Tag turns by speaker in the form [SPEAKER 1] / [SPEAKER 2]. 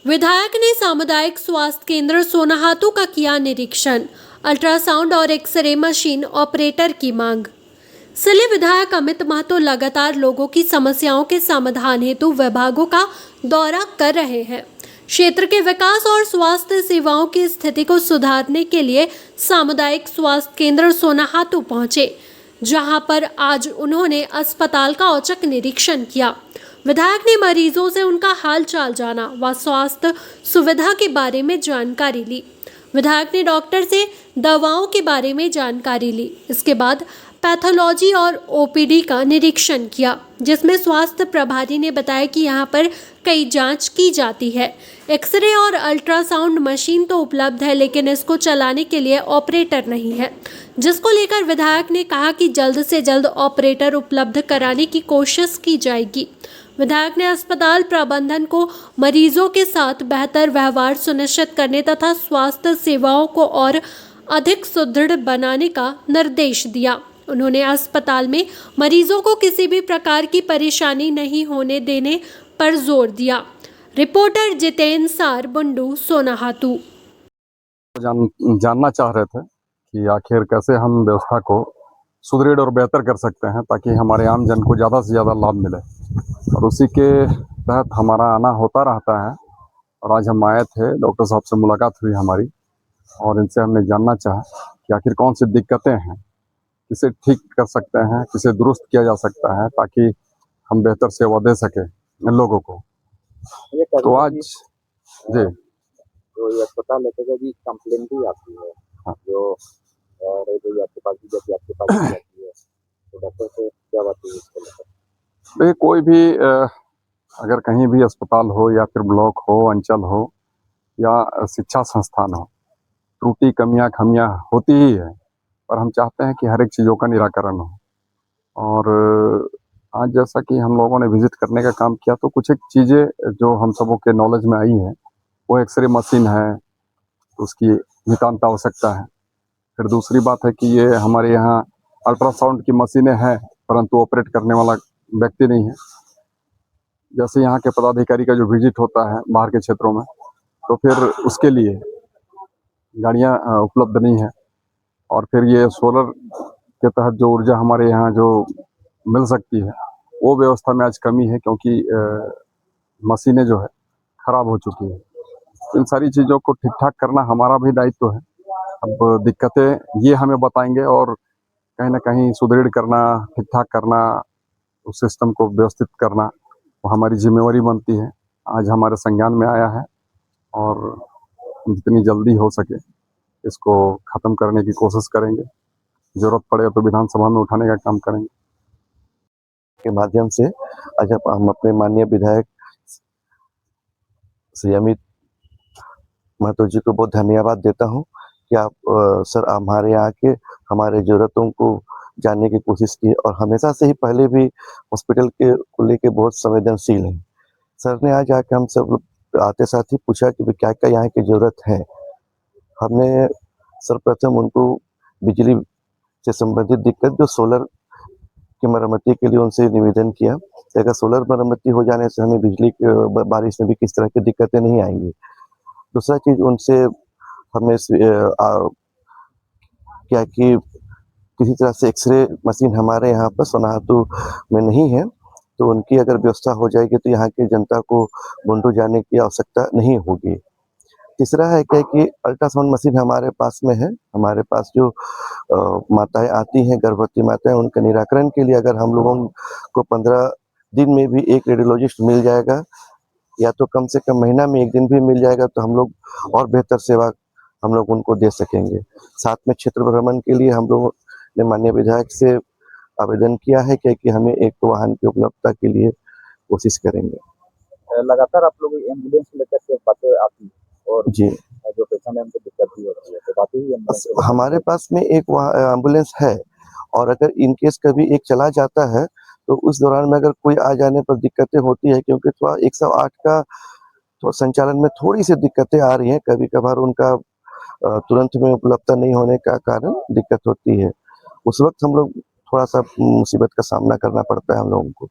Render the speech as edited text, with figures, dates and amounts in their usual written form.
[SPEAKER 1] विधायक ने सामुदायिक स्वास्थ्य केंद्र सोनाहातू का किया निरीक्षण। अल्ट्रासाउंड और एक्सरे मशीन ऑपरेटर की मांग। सिले विधायक अमित महतो लगातार लोगों की समस्याओं के समाधान हेतु विभागों का दौरा कर रहे हैं। क्षेत्र के विकास और स्वास्थ्य सेवाओं की स्थिति को सुधारने के लिए सामुदायिक स्वास्थ्य केंद्र सोनाहातू पहुंचे, जहां पर आज उन्होंने अस्पताल का औचक निरीक्षण किया। विधायक ने मरीजों से उनका हाल चाल जाना व स्वास्थ्य सुविधा के बारे में जानकारी ली। विधायक ने डॉक्टर से दवाओं के बारे में जानकारी ली। इसके बाद पैथोलॉजी और ओपीडी का निरीक्षण किया, जिसमें स्वास्थ्य प्रभारी ने बताया कि यहां पर कई जांच की जाती है। एक्सरे और अल्ट्रासाउंड मशीन तो उपलब्ध है, लेकिन इसको चलाने के लिए ऑपरेटर नहीं है, जिसको लेकर विधायक ने कहा कि जल्द से जल्द ऑपरेटर उपलब्ध कराने की कोशिश की जाएगी। विधायक ने अस्पताल प्रबंधन को मरीजों के साथ बेहतर व्यवहार सुनिश्चित करने तथा स्वास्थ्य सेवाओं को और अधिक सुदृढ़ बनाने का निर्देश दिया। उन्होंने अस्पताल में मरीजों को किसी भी प्रकार की परेशानी नहीं होने देने पर जोर दिया। रिपोर्टर जितेंद्र सार, बुंडू, सोनाहातू।
[SPEAKER 2] जानना चाह रहे थे कि आखिर कैसे हम व्यवस्था को सुदृढ़ और बेहतर कर सकते हैं ताकि हमारे आम जन को ज़्यादा से ज़्यादा लाभ मिले, और उसी के तहत हमारा आना होता रहता है। और आज हम आए थे, डॉक्टर साहब से मुलाकात हुई हमारी, और इनसे हमने जानना चाहा कि आखिर कौन सी दिक्कतें हैं, किसे ठीक कर सकते हैं, किसे दुरुस्त किया जा सकता है ताकि हम बेहतर सेवा दे सकें लोगों को। तो आज जी
[SPEAKER 3] तो ये अस्पताल लेकर के भी कंप्लेन भी आती है।
[SPEAKER 2] हाँ।
[SPEAKER 3] जो आपके पास भी जाती है, आपके पास भी जाती है, तो डॉक्टर से क्या बात है इसको लेकर?
[SPEAKER 2] देखिए, कोई भी अगर कहीं भी अस्पताल हो या फिर ब्लॉक हो, अंचल हो या शिक्षा संस्थान हो, त्रुटि कमियां खमियां होती ही है, पर हम चाहते हैं कि हर एक चीज़ों का निराकरण हो। और आज जैसा कि हम लोगों ने विजिट करने का काम किया, तो कुछ एक चीज़ें जो हम सबों के नॉलेज में आई हैं, वो एक्सरे मशीन है, उसकी नितांत आवश्यकता है। फिर दूसरी बात है कि ये हमारे यहाँ अल्ट्रासाउंड की मशीनें हैं, परंतु ऑपरेट करने वाला व्यक्ति नहीं है। जैसे यहाँ के पदाधिकारी का जो विजिट होता है बाहर के क्षेत्रों में, तो फिर उसके लिए गाड़ियाँ उपलब्ध नहीं है। और फिर ये सोलर के तहत जो ऊर्जा हमारे यहाँ जो मिल सकती है, वो व्यवस्था में आज कमी है, क्योंकि मशीनें जो है खराब हो चुकी है। इन सारी चीज़ों को ठीक ठाक करना हमारा भी दायित्व है। अब दिक्कतें ये हमें बताएंगे, और कहीं ना कहीं सुदृढ़ करना, ठीक ठाक करना, उस सिस्टम को व्यवस्थित करना, वो हमारी जिम्मेवारी बनती है। आज हमारे संज्ञान में आया है, और जितनी जल्दी हो सके इसको ख़त्म करने की कोशिश करेंगे। ज़रूरत पड़े तो विधानसभा में उठाने का काम करेंगे।
[SPEAKER 3] के माध्यम से आज हम अपने माननीय विधायक श्री अमित महतो जी को बहुत धन्यवाद देता हूं कि आप सर हमारे यहाँ के हमारे ज़रूरतों को जानने की कोशिश की, और हमेशा से ही पहले भी हॉस्पिटल के को लेके बहुत संवेदनशील हैं। सर ने आज आके हम सब आते साथ ही पूछा कि क्या क्या यहाँ की ज़रूरत है। हमने सर्वप्रथम उनको बिजली से संबंधित दिक्कत जो सोलर की मरम्मती के लिए उनसे निवेदन किया। अगर सोलर मरम्मती हो जाने से हमें बिजली के बारिश में भी किस तरह की दिक्कतें नहीं आएंगी। दूसरा चीज़ उनसे हमने क्या कि किसी तरह से एक्सरे मशीन हमारे यहाँ पर सोनाहातू में नहीं है, तो उनकी अगर व्यवस्था हो जाएगी तो यहाँ की जनता को बुंडू जाने की आवश्यकता नहीं होगी। तीसरा है क्या कि अल्ट्रासाउंड मशीन हमारे पास में है। हमारे पास जो माताएं आती हैं, गर्भवती माताएं, उनके निराकरण के लिए अगर हम लोगों को 15 दिन में भी एक रेडियोलॉजिस्ट मिल जाएगा, या तो कम से कम महीना में 1 दिन भी मिल जाएगा, तो हम लोग और बेहतर सेवा हम लोग उनको दे सकेंगे। साथ में क्षेत्र भ्रमण के लिए हम लोगों ने माननीय विधायक से आवेदन किया है कि हमें एक वाहन की उपलब्धता के लिए कोशिश करेंगे।
[SPEAKER 4] लगातार आप लोग एम्बुलेंस लेकर के बातें आती है, और
[SPEAKER 3] जी,
[SPEAKER 4] जो पेशेंट है उनको दिक्कत भी होती है, तो बातें ही एम्बुलेंस
[SPEAKER 3] हमारे पास में एक एम्बुलेंस है, और अगर इन केस कभी एक चला जाता है तो उस दौरान में अगर कोई आ जाने पर दिक्कतें होती है, क्योंकि थोड़ा 108 का तो संचालन में थोड़ी सी दिक्कतें आ रही हैं। कभी कभार उनका तुरंत में उपलब्धता नहीं होने का कारण दिक्कत होती है। उस वक्त हम लोग थोड़ा सा मुसीबत का सामना करना पड़ता है हम लोगों को।